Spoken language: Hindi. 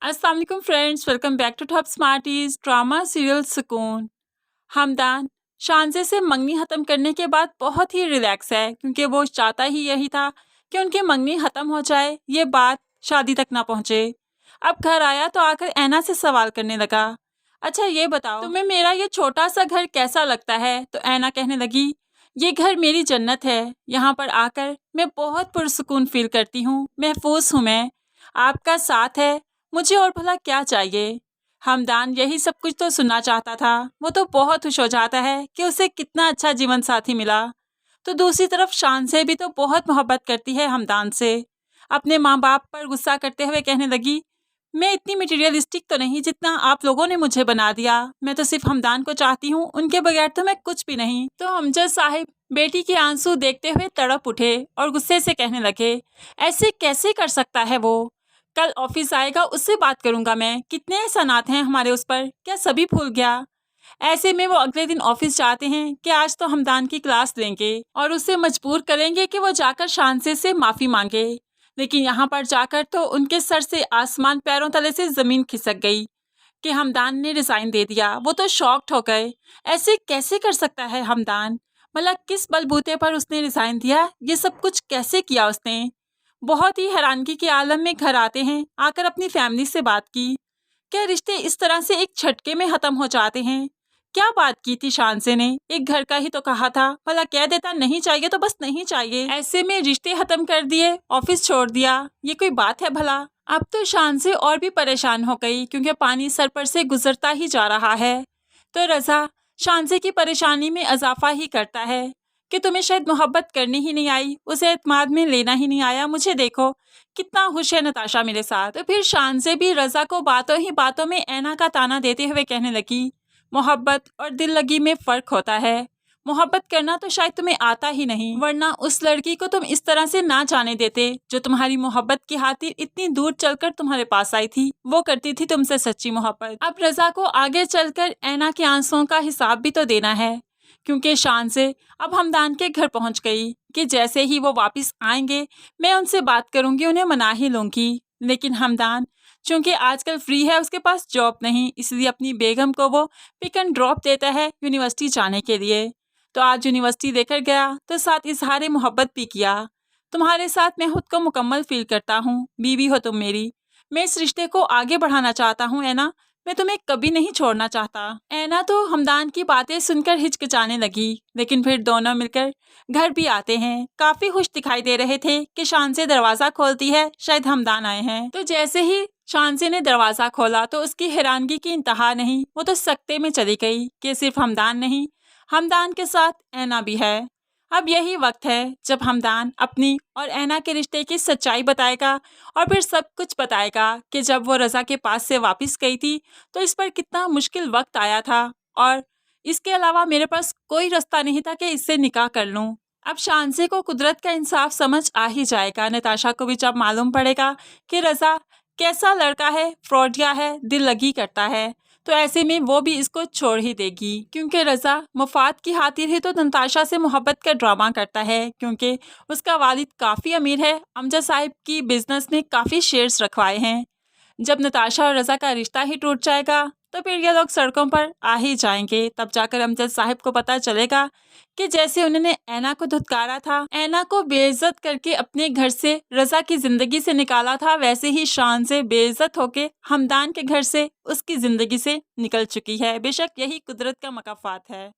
अस्सलाम वालेकुम friends, welcome back to top smarties drama serial Sukoon. Hamdan शानजे से मंगनी ख़त्म करने के बाद बहुत ही रिलैक्स है क्योंकि वो चाहता ही यही था कि उनकी मंगनी ख़त्म हो जाए, ये बात शादी तक ना पहुँचे। अब घर आया तो आकर ऐना से सवाल करने लगा, अच्छा ये बताओ तुम्हें मेरा ये छोटा सा घर कैसा लगता है? तो ऐना कहने लगी, ये घर मेरी जन्नत है, यहाँ पर आकर मैं बहुत पुरसुकून फील करती हूँ, महफूज हूँ मैं, आपका साथ है, मुझे और भला क्या चाहिए। हमदान यही सब कुछ तो सुनना चाहता था। वो तो बहुत खुश हो जाता है कि उसे कितना अच्छा जीवन साथी मिला। तो दूसरी तरफ शान से भी तो बहुत मोहब्बत करती है हमदान से। अपने माँ बाप पर गुस्सा करते हुए कहने लगी, मैं इतनी मटेरियलिस्टिक तो नहीं जितना आप लोगों ने मुझे बना दिया। मैं तो सिर्फ हमदान को चाहती हूँ, उनके बगैर तो मैं कुछ भी नहीं। तो अमजद साहिब बेटी के आंसू देखते हुए तड़प उठे और गुस्से से कहने लगे, ऐसे कैसे कर सकता है वो? कल ऑफिस आएगा, उससे बात करूंगा मैं। कितने एहसानात हैं हमारे उस पर, क्या सभी भूल गया? ऐसे में वो अगले दिन ऑफिस जाते हैं कि आज तो हमदान की क्लास लेंगे और उसे मजबूर करेंगे कि वो जाकर शानसे से माफ़ी मांगे। लेकिन यहाँ पर जाकर तो उनके सर से आसमान पैरों तले से ज़मीन खिसक गई कि हमदान ने रिज़ाइन दे दिया। वो तो शॉक्ड हो गए, ऐसे कैसे कर सकता है हमदान? मतलब किस बलबूते पर उसने रिज़ाइन दिया? ये सब कुछ कैसे किया उसने? बहुत ही हैरानगी के आलम में घर आते हैं। आकर अपनी फैमिली से बात की, क्या रिश्ते इस तरह से एक झटके में ख़त्म हो जाते हैं? क्या बात की थी शानसे ने? एक घर का ही तो कहा था, भला कह देता नहीं चाहिए तो बस नहीं चाहिए, ऐसे में रिश्ते ख़त्म कर दिए, ऑफिस छोड़ दिया, ये कोई बात है भला? अब तो शानसे और भी परेशान हो गई क्योंकि पानी सर पर से गुजरता ही जा रहा है। तो रज़ा शानसे की परेशानी में इजाफा ही करता है कि तुम्हें शायद मोहब्बत करनी ही नहीं आई, उसे एतमाद में लेना ही नहीं आया। मुझे देखो कितना खुश है नताशा मेरे साथ। तो फिर शान से भी रज़ा को बातों ही बातों में ऐना का ताना देते हुए कहने लगी, मोहब्बत और दिल लगी में फ़र्क होता है। मोहब्बत करना तो शायद तुम्हें आता ही नहीं, वरना उस लड़की को तुम इस तरह से ना जाने देते जो तुम्हारी मोहब्बत की खातिर इतनी दूर चलकर तुम्हारे पास आई थी। वो करती थी तुमसे सच्ची मोहब्बत। अब रज़ा को आगे चलकर ऐना के आंसुओं का हिसाब भी तो देना है क्योंकि शान से अब हमदान के घर पहुंच गई कि जैसे ही वो वापस आएंगे मैं उनसे बात करूंगी, उन्हें मना ही लूंगी। लेकिन हमदान चूंकि आजकल फ्री है, उसके पास जॉब नहीं, इसलिए अपनी बेगम को वो पिक एंड ड्रॉप देता है यूनिवर्सिटी जाने के लिए। तो आज यूनिवर्सिटी लेकर गया तो साथ इजहार मोहब्बत भी किया। तुम्हारे साथ मैं खुद को मुकम्मल फील करता हूँ, बीवी हो तुम मेरी, मैं इस रिश्ते को आगे बढ़ाना चाहता हूँ ऐना, मैं तुम्हें कभी नहीं छोड़ना चाहता। ऐना तो हमदान की बातें सुनकर हिचकिचाने लगी, लेकिन फिर दोनों मिलकर घर भी आते हैं। काफी खुश दिखाई दे रहे थे कि शानसे दरवाजा खोलती है, शायद हमदान आए हैं। तो जैसे ही शानसे ने दरवाजा खोला तो उसकी हैरानगी की इंतहा नहीं, वो तो सकते में चली गई कि सिर्फ हमदान नहीं, हमदान के साथ ऐना भी है। अब यही वक्त है जब हमदान अपनी और ऐना के रिश्ते की सच्चाई बताएगा और फिर सब कुछ बताएगा कि जब वो रज़ा के पास से वापस गई थी तो इस पर कितना मुश्किल वक्त आया था और इसके अलावा मेरे पास कोई रास्ता नहीं था कि इससे निकाह कर लूं। अब शानसे को कुदरत का इंसाफ समझ आ ही जाएगा। नताशा को भी जब मालूम पड़ेगा कि रज़ा कैसा लड़का है, फ्रॉडिया है, दिल लगी करता है, तो ऐसे में वो भी इसको छोड़ ही देगी क्योंकि रज़ा मुफाद की खातिर ही तो नताशा से मोहब्बत का ड्रामा करता है क्योंकि उसका वालिद काफ़ी अमीर है, अमजद साहिब की बिजनेस में काफ़ी शेयर्स रखवाए हैं। जब नताशा और रज़ा का रिश्ता ही टूट जाएगा तो फिर ये लोग सड़कों पर आ ही जाएंगे। तब जाकर अमजद साहिब को पता चलेगा कि जैसे उन्होंने ऐना को धुतकारा था, ऐना को बेइज्जत करके अपने घर से रज़ा की ज़िंदगी से निकाला था, वैसे ही शान से बेइज्जत होके हमदान के घर से उसकी ज़िंदगी से निकल चुकी है। बेशक यही कुदरत का मकाफात है।